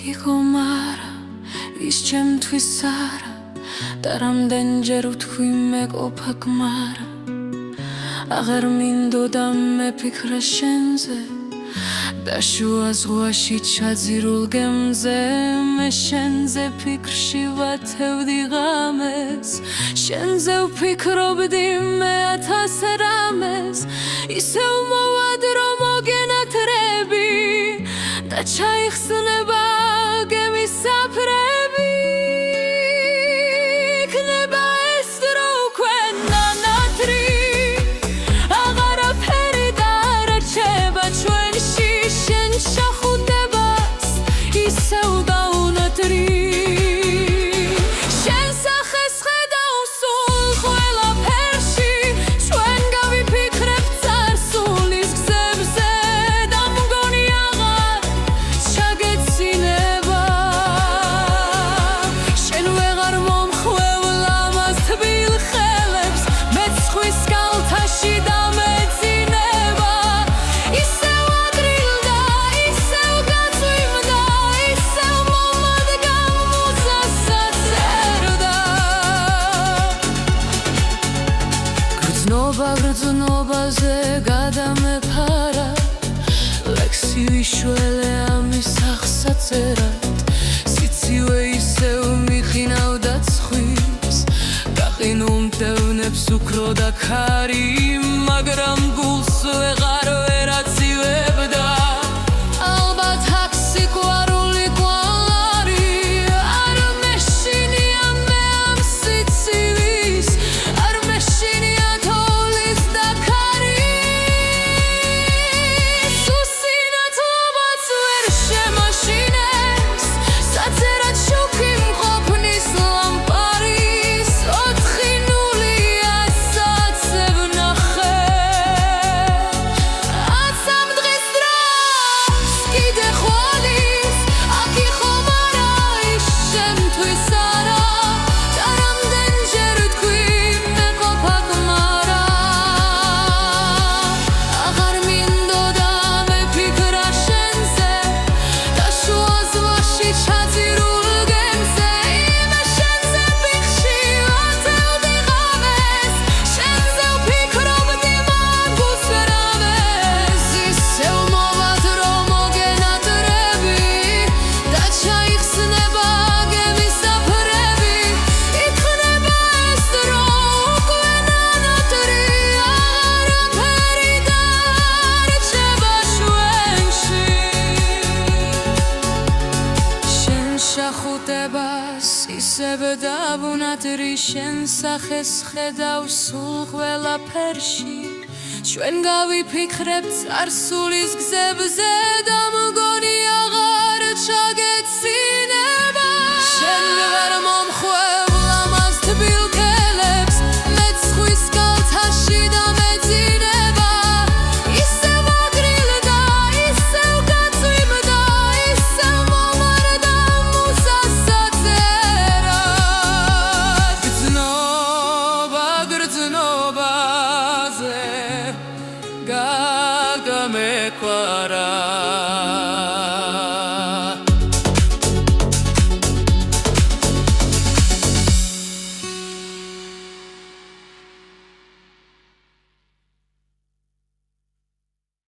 იყო მარა ის ჩემთვის არა და რამდენჯერ ვთქვი მეყოფა გმარა აღარ მინდოდა მეფიქრა შენზე და შუა ზღვაში ჩაძირულ გემზე მე შენზე ფიქრში ვათევდი ღამეს შენზე ვფიქრობდი მე ათას რამეს ისევ მოვად რომ მოგენათრები და ჩაიხსნება გემის საფრები იქნება ეს დრო უკვე ნანათრი აღარაფერი დარჩება ჩვენში შენ შახუდებას ისევ დაუნათრი შენ სახეს ხედავ სულ ყველაფერში ჩვენ გავიფიქრებ წარსულის გზებზე და მგონი აღარ ჩაგეცინება შენ ვეღარ მომხვეულ ამას თბილ ხელებს მეც ხვის კალთაში დამეძინება ისევ აგრილდა ისევ გაწვიმდა ისევ მომადგა მუზასაც ერდა გრძნობაზე გადამეფარა ლექსი ვიშველე ამის აღსაწერად სიცივე ისევ მიხინავდა ცხვირს გაყინულმდევნებს უფრო და ქარი მაგრამ გულს ვეღარ ვერაცივებდა ალბათ აქ სიყვარული კვალარი არ მეშინია მე ამ სიცივის არ მეშინია თოვლის და ქარის უსინათლობაც ვერ შემაშინებს საწერად შუქი მყოფნის ლამპარის ოთხი ნულია საცებ ნახე აცამ დღეს დროს კიდე ხვალის აქ იყო მარა ის შემთვის არა და რამდენჯერ ვთქვი მეყოფა გმარა აღარ მინდოდა მეფიქრა შენზე და შუა ზღვაში ჩაძირულ გემზე იმე შენზე ფიქრში ვათევდი ღამეს შენზე ვფიქრობდი მაგუს რამეს ისევ მოვად რომ მოგენათრები და ჩაიხსნება გემის საფრები იქნება ეს დრო უკვე ნანათრი აღარაფერი დარჩება ჩვენში შენ შახუდებას ისევ დავუნათრი შენ სახეს ხედავ სულ ყველაფერში ჩვენ გავიფიქრებ წარსულის გზებზე და